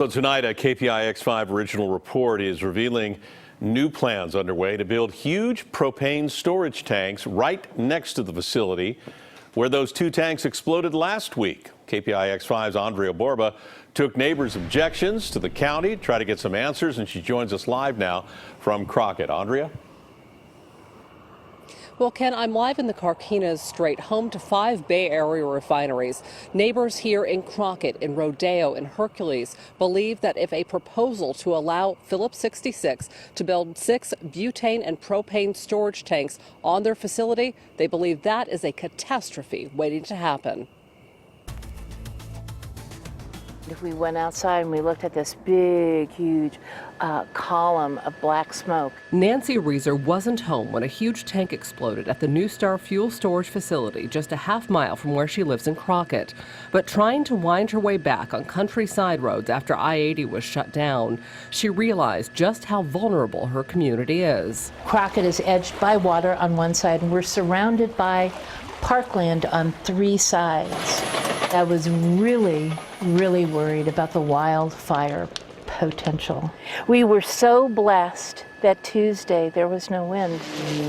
So tonight, a KPIX5 original report is revealing new plans underway to build huge propane storage tanks right next to the facility where those two tanks exploded last week. KPIX5's Andria Borba took neighbors' objections to the county to try to get some answers, and she joins us live now from Crockett. Andria? Well, Ken, I'm live in the Carquinez Strait, home to 5 Bay Area refineries. Neighbors here in Crockett, in Rodeo, and Hercules believe that if a proposal to allow Phillips 66 to build 6 butane and propane storage tanks on their facility, they believe that is a catastrophe waiting to happen. If we went outside and we looked at this big, huge column of black smoke. Nancy Reeser wasn't home when a huge tank exploded at the NuStar fuel storage facility just a half-mile from where she lives in Crockett. But trying to wind her way back on countryside roads after I-80 was shut down, she realized just how vulnerable her community is. Crockett is edged by water on one side, and we're surrounded by parkland on 3 sides. I was really worried about the wildfire potential. We were so blessed that Tuesday there was no wind.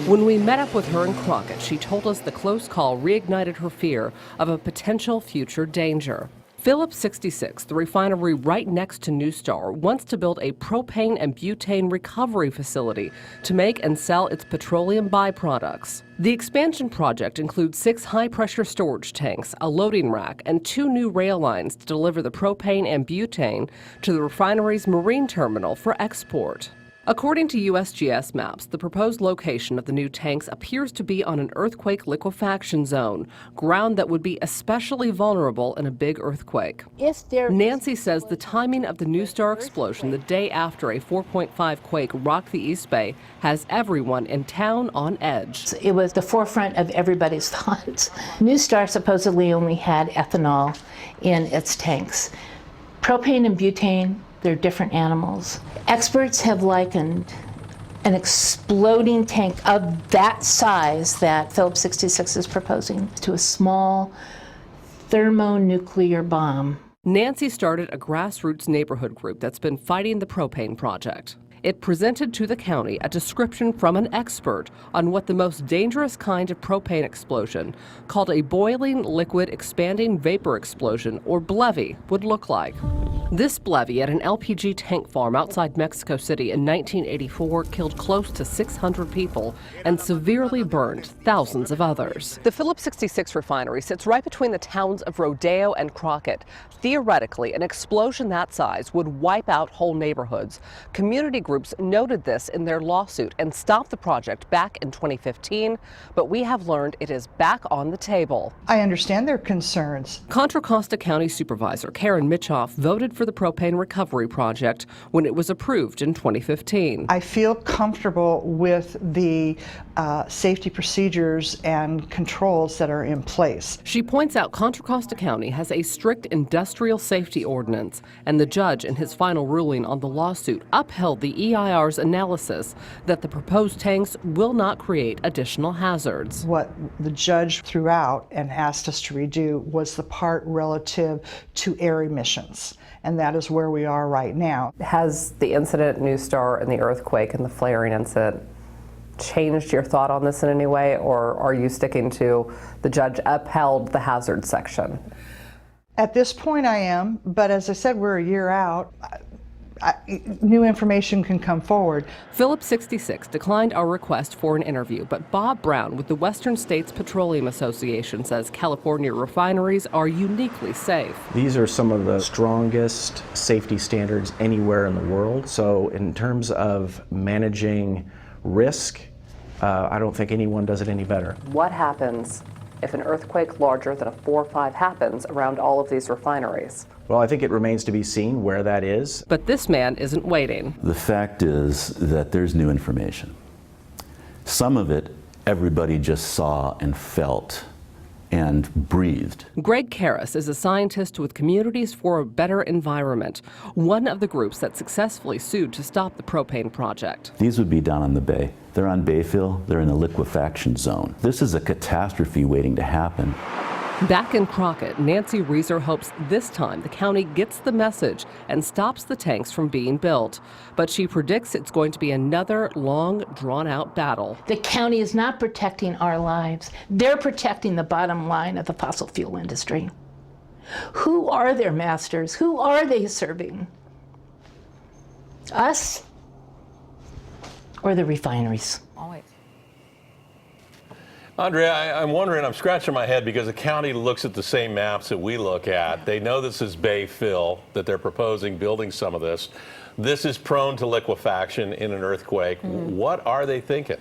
When we met up with her in Crockett, she told us the close call reignited her fear of a potential future danger. Phillips 66, the refinery right next to NuStar, wants to build a propane and butane recovery facility to make and sell its petroleum byproducts. The expansion project includes 6 high-pressure storage tanks, a loading rack, and 2 new rail lines to deliver the propane and butane to the refinery's marine terminal for export. According to USGS maps, the proposed location of the new tanks appears to be on an earthquake liquefaction zone, ground that would be especially vulnerable in a big earthquake. Nancy says the timing of the NuStar explosion the day after a 4.5 quake rocked the East Bay has everyone in town on edge. It was the forefront of everybody's thoughts. NuStar supposedly only had ethanol in its tanks. Propane and butane, they're different animals. Experts have likened an exploding tank of that size that Phillips 66 is proposing to a small thermonuclear bomb. Nancy started a grassroots neighborhood group that's been fighting the Propane Project. It presented to the county a description from an expert on what the most dangerous kind of propane explosion, called a boiling liquid expanding vapor explosion, or BLEVE, would look like. This BLEVE at an LPG tank farm outside Mexico City in 1984 killed close to 600 people and severely burned thousands of others. The Phillips 66 refinery sits right between the towns of Rodeo and Crockett. Theoretically, an explosion that size would wipe out whole neighborhoods. Community groups noted this in their lawsuit and stopped the project back in 2015, but we have learned it is back on the table. I understand their concerns. Contra Costa County Supervisor Karen Mitchoff voted for the Propane Recovery Project when it was approved in 2015. I feel comfortable with the safety procedures and controls that are in place. She points out Contra Costa County has a strict industrial safety ordinance, and the judge in his final ruling on the lawsuit upheld the EIR's analysis that the proposed tanks will not create additional hazards. What the judge threw out and asked us to redo was the part relative to air emissions. And that is where we are right now. Has the incident at NuStar and the earthquake and the flaring incident changed your thought on this in any way, or are you sticking to the judge upheld the hazard section? At this point I am, but as I said, we're a year out. New information can come forward. Phillips 66 declined our request for an interview, but Bob Brown with the Western States Petroleum Association says California refineries are uniquely safe. These are some of the strongest safety standards anywhere in the world. So in terms of managing risk, I don't think anyone does it any better. What happens if an earthquake larger than a 4 or 5 happens around all of these refineries? Well, I think it remains to be seen where that is. But this man isn't waiting. The fact is that there's new information. Some of it everybody just saw and felt and breathed. Greg Karras is a scientist with Communities for a Better Environment, one of the groups that successfully sued to stop the Propane Project. These would be down on the bay. They're on Bayfill, they're in the liquefaction zone. This is a catastrophe waiting to happen. Back in Crockett, Nancy Reeser hopes this time the county gets the message and stops the tanks from being built. But she predicts it's going to be another long, drawn-out battle. The county is not protecting our lives. They're protecting the bottom line of the fossil fuel industry. Who are their masters? Who are they serving? Us or the refineries? Always. Andrea, I'm wondering, I'm scratching my head because the county looks at the same maps that we look at. They know this is Bay Fill, that they're proposing building some of this. This is prone to liquefaction in an earthquake. What are they thinking?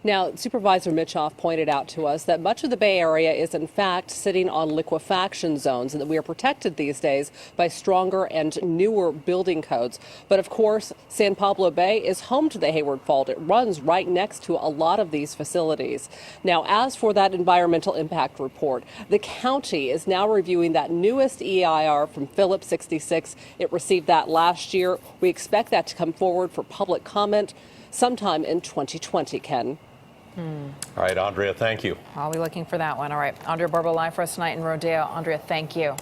Now, Supervisor Mitchoff pointed out to us that much of the Bay Area is in fact sitting on liquefaction zones and that we are protected these days by stronger and newer building codes. But of course, San Pablo Bay is home to the Hayward Fault. It runs right next to a lot of these facilities. Now, as for that environmental impact report, the county is now reviewing that newest EIR from Phillips 66. It received that last year. We expect that to come forward for public comment sometime in 2020, Ken. All right, Andrea, thank you. I'll be looking for that one. All right, Andria Borba live for us tonight in Rodeo. Andria, thank you.